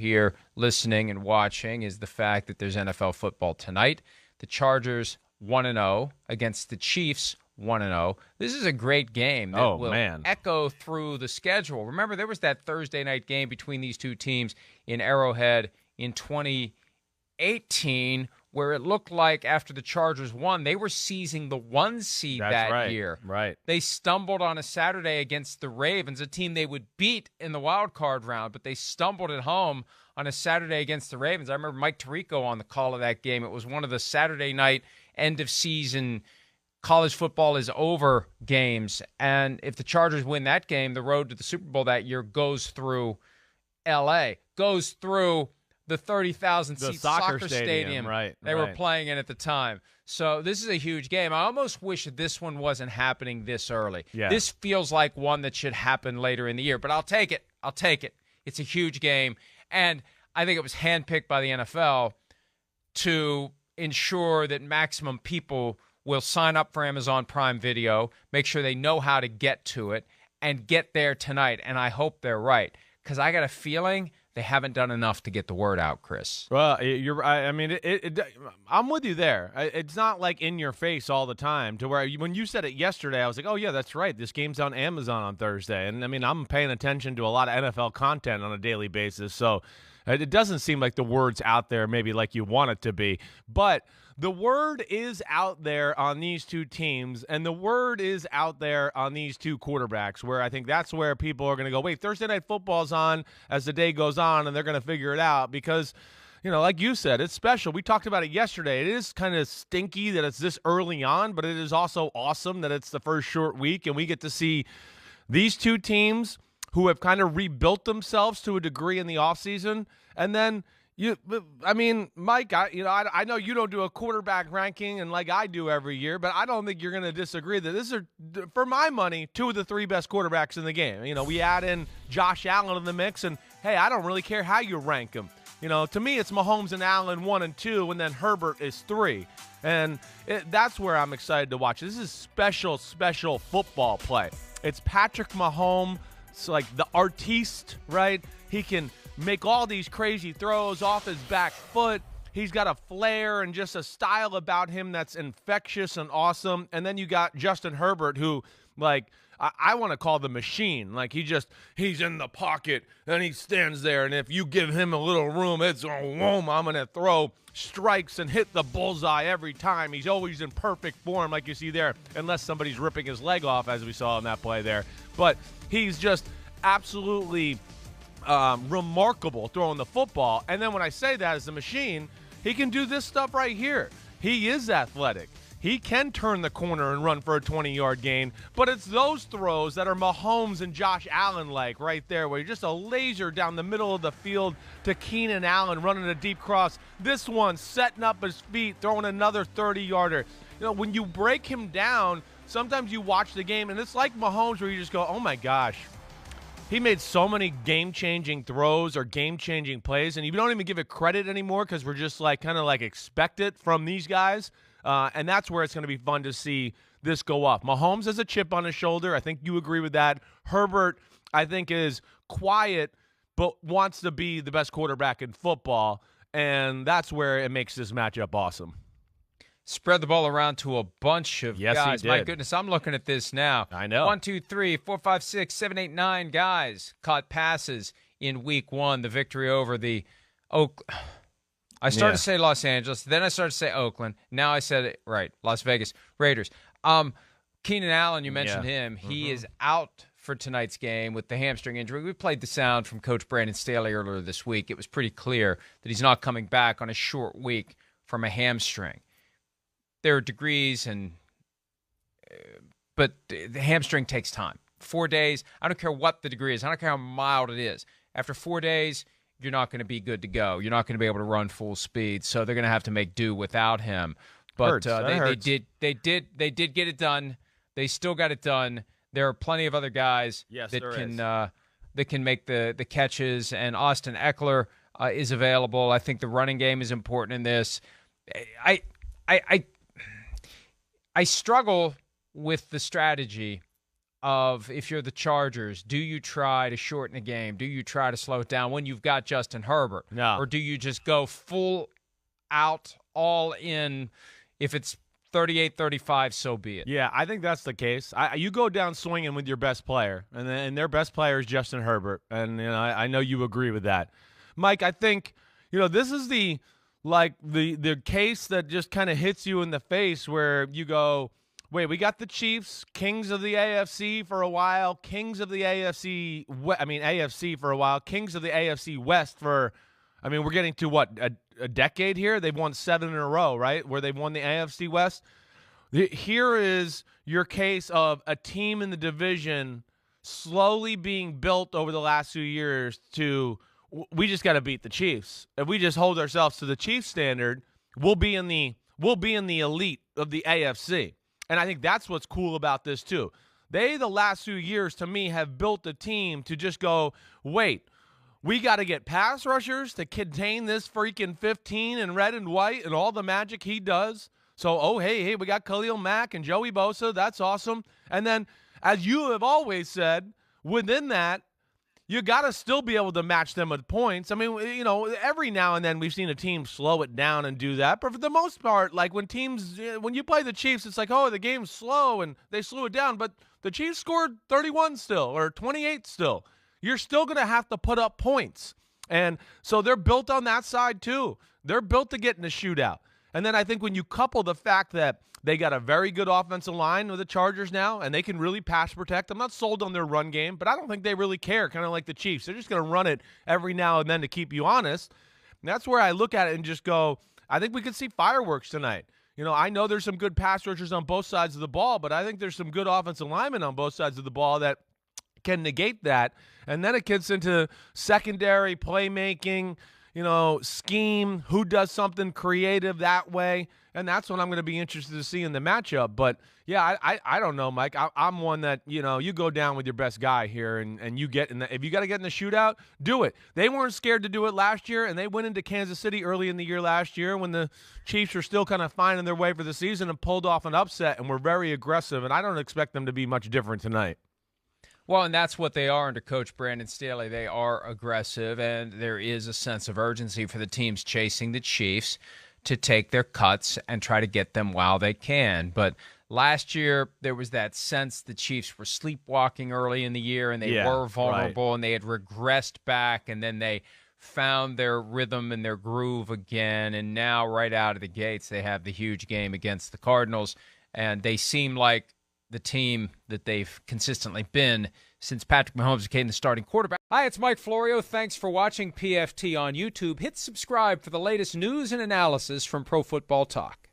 here listening and watching is the fact that there's NFL football tonight. The Chargers 1-0 against the Chiefs 1-0. This is a great game that will echo through the schedule. Remember, there was that Thursday night game between these two teams in Arrowhead in 2018 where it looked like after the Chargers won, they were seizing the 1 seed year. Right. They stumbled on a Saturday against the Ravens, a team they would beat in the wild card round, but they stumbled at home on a Saturday against the Ravens. I remember Mike Tirico on the call of that game. It was one of the Saturday night end-of-season college football is over games. And if the Chargers win that game, the road to the Super Bowl that year goes through L.A., goes through the 30,000-seat soccer stadium they were playing in at the time. So this is a huge game. I almost wish that this one wasn't happening this early. Yeah. This feels like one that should happen later in the year, but I'll take it. I'll take it. It's a huge game. And I think it was handpicked by the NFL to ensure that maximum people will sign up for Amazon Prime Video, make sure they know how to get to it, and get there tonight. And I hope they're right, because I got a feeling they haven't done enough to get the word out, Chris. Well, you're right. I mean, I'm with you there. It's not like in your face all the time to where when you said it yesterday, I was like, oh, yeah, that's right. This game's on Amazon on Thursday. And, I mean, I'm paying attention to a lot of NFL content on a daily basis. So it doesn't seem like the word's out there maybe like you want it to be. But the word is out there on these two teams, and the word is out there on these two quarterbacks, where I think that's where people are going to go, wait, Thursday Night Football's on as the day goes on, and they're going to figure it out because, you know, like you said, it's special. We talked about it yesterday. It is kind of stinky that it's this early on, but it is also awesome that it's the first short week, and we get to see these two teams who have kind of rebuilt themselves to a degree in the offseason, and then Mike, I know you don't do a quarterback ranking and like I do every year, but I don't think you're going to disagree that this are, for my money, two of the three best quarterbacks in the game. You know, we add in Josh Allen in the mix, and, hey, I don't really care how you rank them. You know, to me, it's Mahomes and Allen 1 and 2, and then Herbert is 3. And that's where I'm excited to watch. This is special football play. It's Patrick Mahomes, like the artiste, right? He can make all these crazy throws off his back foot. He's got a flair and just a style about him that's infectious and awesome. And then you got Justin Herbert, who, like, I want to call the machine. Like, he's in the pocket, and he stands there, and if you give him a little room, it's, I'm going to throw strikes and hit the bullseye every time. He's always in perfect form, like you see there, unless somebody's ripping his leg off, as we saw in that play there. But he's just absolutely remarkable throwing the football. And then when I say that as a machine, he can do this stuff right here. He is athletic. He can turn the corner and run for a 20-yard gain, but it's those throws that are Mahomes and Josh Allen-like right there, where you're just a laser down the middle of the field to Keenan Allen running a deep cross. This one setting up his feet, throwing another 30-yarder. You know, when you break him down, sometimes you watch the game, and it's like Mahomes where you just go, oh, my gosh. He made so many game-changing throws or game-changing plays, and you don't even give it credit anymore because we're just like kind of like expect it from these guys. And that's where it's going to be fun to see this go off. Mahomes has a chip on his shoulder. I think you agree with that. Herbert, I think, is quiet but wants to be the best quarterback in football, and that's where it makes this matchup awesome. Spread the ball around to a bunch of guys. He did. My goodness, I'm looking at this now. I know. 1, 2, 3, 4, 5, 6, 7, 8, 9 guys caught passes in week 1. The victory over the I started to say Los Angeles, then I started to say Oakland. Now I said it right, Las Vegas Raiders. Keenan Allen, you mentioned him. He is out for tonight's game with the hamstring injury. We played the sound from Coach Brandon Staley earlier this week. It was pretty clear that he's not coming back on a short week from a hamstring. There are degrees, but the hamstring takes time. 4 days, I don't care what the degree is. I don't care how mild it is. After 4 days, you're not going to be good to go. You're not going to be able to run full speed, so they're going to have to make do without him. But they did get it done. They still got it done. There are plenty of other guys that can make the catches, and Austin Eckler is available. I think the running game is important in this. I struggle with the strategy of if you're the Chargers, do you try to shorten a game? Do you try to slow it down when you've got Justin Herbert? No. Or do you just go full out, all in? If it's 38-35, so be it. Yeah, I think that's the case. You go down swinging with your best player, and their best player is Justin Herbert, and I know you agree with that. Mike, I think this is the case that just kind of hits you in the face where you go, wait, we got the Chiefs, kings of the AFC for a while, kings of the AFC for a while, kings of the AFC West for, we're getting to what, a decade here? They've won 7 in a row, right, where they've won the AFC West. Here is your case of a team in the division slowly being built over the last few years to, we just got to beat the Chiefs. If we just hold ourselves to the Chiefs standard, we'll be in the elite of the AFC. And I think that's what's cool about this too. They, the last few years, to me, have built a team to just go, wait, we got to get pass rushers to contain this freaking 15 in red and white and all the magic he does. So, hey, we got Khalil Mack and Joey Bosa. That's awesome. And then, as you have always said, within that, you got to still be able to match them with points. Every now and then we've seen a team slow it down and do that. But for the most part, like when you play the Chiefs, it's like, the game's slow and they slow it down. But the Chiefs scored 31 still or 28 still. You're still going to have to put up points. And so they're built on that side too. They're built to get in a shootout. And then I think when you couple the fact that they got a very good offensive line with the Chargers now, and they can really pass protect. I'm not sold on their run game, but I don't think they really care, kind of like the Chiefs. They're just going to run it every now and then to keep you honest. And that's where I look at it and just go, I think we could see fireworks tonight. I know there's some good pass rushers on both sides of the ball, but I think there's some good offensive linemen on both sides of the ball that can negate that. And then it gets into secondary playmaking, scheme, who does something creative that way. And that's what I'm going to be interested to see in the matchup. But, yeah, I don't know, Mike. I'm one that, you go down with your best guy here and you get in if you got to get in the shootout, do it. They weren't scared to do it last year, and they went into Kansas City early in the year last year when the Chiefs were still kind of finding their way for the season and pulled off an upset and were very aggressive. And I don't expect them to be much different tonight. Well, and that's what they are under Coach Brandon Staley. They are aggressive, and there is a sense of urgency for the teams chasing the Chiefs to take their cuts and try to get them while they can. But last year, there was that sense the Chiefs were sleepwalking early in the year, and they were vulnerable, right. And they had regressed back, and then they found their rhythm and their groove again. And now, right out of the gates, they have the huge game against the Cardinals, and they seem like the team that they've consistently been since Patrick Mahomes became the starting quarterback. Hi, it's Mike Florio. Thanks for watching PFT on YouTube. Hit subscribe for the latest news and analysis from Pro Football Talk.